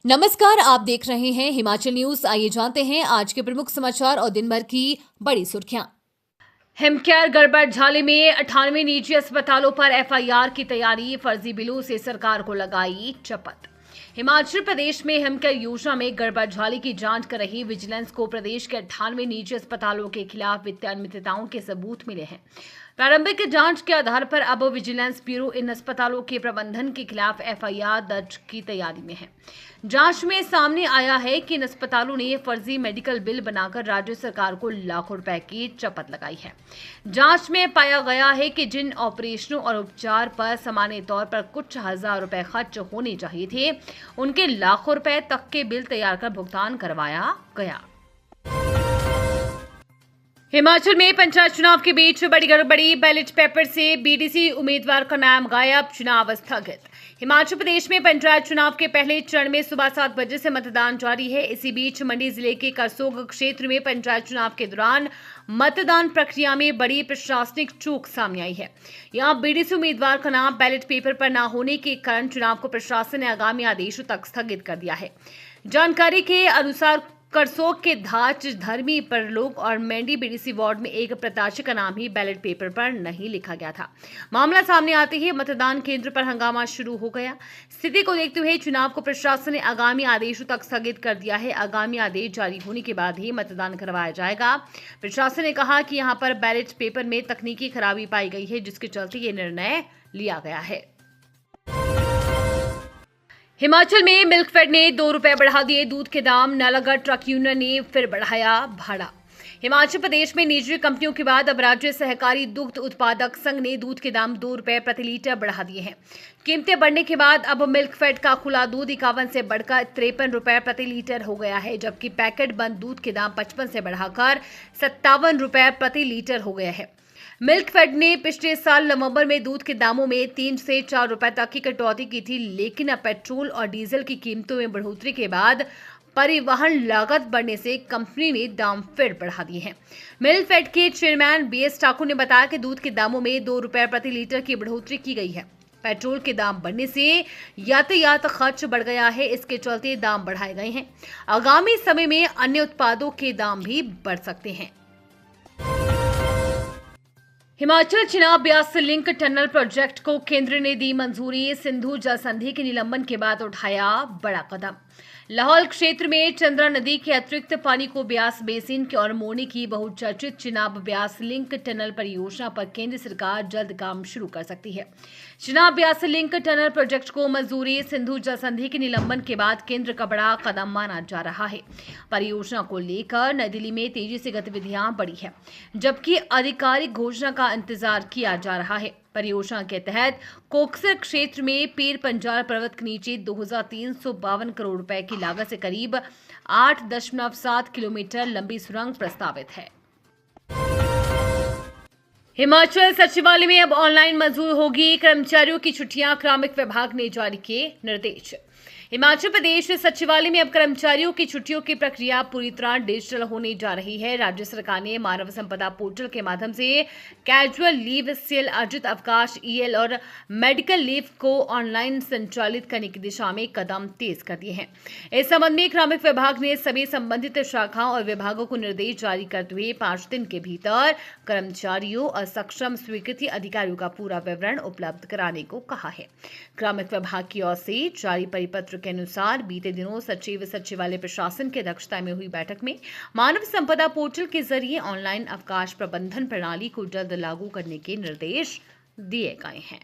नमस्कार, आप देख रहे हैं हिमाचल न्यूज। आइए जानते हैं आज के प्रमुख समाचार और दिन भर की बड़ी सुर्खियां। हिमकेयर गड़बड़झाले में 98 निजी अस्पतालों पर एफआईआर की तैयारी, फर्जी बिलों से सरकार को लगाई चपत। हिमाचल प्रदेश में हिमकेयर योजना में गड़बड़झाले की जांच कर रही विजिलेंस को प्रदेश के 98 निजी अस्पतालों के खिलाफ वित्तीय अनियमितताओं के सबूत मिले हैं। प्रारंभिक जांच के आधार पर अब विजिलेंस ब्यूरो इन अस्पतालों के प्रबंधन के खिलाफ एफआईआर दर्ज की तैयारी में है। जांच में सामने आया है कि इन अस्पतालों ने फर्जी मेडिकल बिल बनाकर राज्य सरकार को लाखों रुपए की चपत लगाई है। जांच में पाया गया है कि जिन ऑपरेशनों और उपचार पर सामान्य तौर पर कुछ हजार रुपए खर्च होने चाहिए थे, उनके लाखों रुपए तक के बिल तैयार कर भुगतान करवाया गया। हिमाचल में पंचायत चुनाव के बीच बड़ी गड़बड़ी, बैलेट पेपर से बीडीसी उम्मीदवार का नाम गायब, चुनाव स्थगित। हिमाचल प्रदेश में पंचायत चुनाव के पहले चरण में सुबह 7 बजे से मतदान जारी है। इसी बीच मंडी जिले के करसोग क्षेत्र में पंचायत चुनाव के दौरान मतदान प्रक्रिया में बड़ी प्रशासनिक चूक सामने आई है। यहां बीडीसी उम्मीदवार का नाम बैलेट पेपर पर न होने के कारण चुनाव को प्रशासन ने आगामी आदेशों तक स्थगित कर दिया है। जानकारी के अनुसार करसोग के धाच, धर्मी, परलोक और मेंडी बीडीसी वार्ड में एक प्रत्याशी का नाम ही बैलेट पेपर पर नहीं लिखा गया था। मामला सामने आते ही मतदान केंद्र पर हंगामा शुरू हो गया। स्थिति को देखते हुए चुनाव को प्रशासन ने आगामी आदेशों तक स्थगित कर दिया है। आगामी आदेश जारी होने के बाद ही मतदान करवाया जाएगा। प्रशासन ने कहा कि यहां पर बैलेट पेपर में तकनीकी खराबी पाई गई है, जिसके चलते ये निर्णय लिया गया है। हिमाचल में मिल्कफेड ने 2 रुपए बढ़ा दिए दूध के दाम, नालागढ़ ट्रक यूनियन ने फिर बढ़ाया भाड़ा। हिमाचल प्रदेश में निजी कंपनियों के बाद अब राज्य सहकारी दुग्ध उत्पादक संघ ने दूध के दाम 2 रुपए प्रति लीटर बढ़ा दिए हैं। कीमतें बढ़ने के बाद अब मिल्कफेड का खुला दूध 51 से बढ़कर 53 रुपए प्रति लीटर हो गया है, जबकि पैकेट बंद दूध के दाम 55 से बढ़ाकर 57 रुपए प्रति लीटर हो गया है। मिल्कफेड ने पिछले साल नवंबर में दूध के दामों में 3 से 4 रुपए तक की कटौती की थी, लेकिन अब पेट्रोल और डीजल की कीमतों में बढ़ोतरी के बाद परिवहन लागत बढ़ने से कंपनी ने दाम फिर बढ़ा दिए हैं। मिल्कफेड के चेयरमैन बीएस ठाकुर ने बताया कि दूध के दामों में 2 रुपए प्रति लीटर की बढ़ोतरी की गई है। पेट्रोल के दाम बढ़ने से यातायात खर्च बढ़ गया है, इसके चलते दाम बढ़ाए गए हैं। आगामी समय में अन्य उत्पादों के दाम भी बढ़ सकते हैं। Himachal Chenab Beas link tunnel project को केंद्र ने दी मंजूरी, सिंधु जल संधि के निलंबन के बाद उठाया बड़ा कदम। लाहौल क्षेत्र में चंद्रा नदी के अतिरिक्त पानी को ब्यास बेसिन की ओर मोड़ने की बहुचर्चित चिनाब ब्यास लिंक टनल परियोजना पर केंद्र सरकार जल्द काम शुरू कर सकती है। Chenab Beas link tunnel project को मंजूरी, सिंधु जल संधि के निलंबन के बाद केंद्र का बड़ा कदम माना जा रहा है। परियोजना को लेकर नई दिल्ली में तेजी से गतिविधियां बढ़ी है, जबकि आधिकारिक घोषणा का इंतजार किया जा रहा है। परियोजना के तहत कोकसर क्षेत्र में पीर पंजाल पर्वत के नीचे 2352 करोड़ रुपए की लागत से करीब 8.7 किलोमीटर लंबी सुरंग प्रस्तावित है। हिमाचल सचिवालय में अब ऑनलाइन मंजूर होगी कर्मचारियों की छुट्टियां, कार्मिक विभाग ने जारी किए निर्देश। हिमाचल प्रदेश सचिवालय में अब कर्मचारियों की छुट्टियों की प्रक्रिया पूरी तरह डिजिटल होने जा रही है। राज्य सरकार ने मानव संपदा पोर्टल के माध्यम से कैजुअल लीव, सेल, अर्जित अवकाश, ईएल और मेडिकल लीव को ऑनलाइन संचालित करने की दिशा में कदम तेज कर दिए हैं। इस संबंध में कार्मिक विभाग ने सभी संबंधित शाखाओं और विभागों को निर्देश जारी करते हुए 5 दिन के भीतर कर्मचारियों और सक्षम स्वीकृति अधिकारियों का पूरा विवरण उपलब्ध कराने को कहा है। कार्मिक विभाग की ओर से जारी परिपत्र के अनुसार बीते दिनों सचिवालय प्रशासन की अध्यक्षता में हुई बैठक में मानव संपदा पोर्टल के जरिए ऑनलाइन अवकाश प्रबंधन प्रणाली को जल्द लागू करने के निर्देश दिए गए हैं।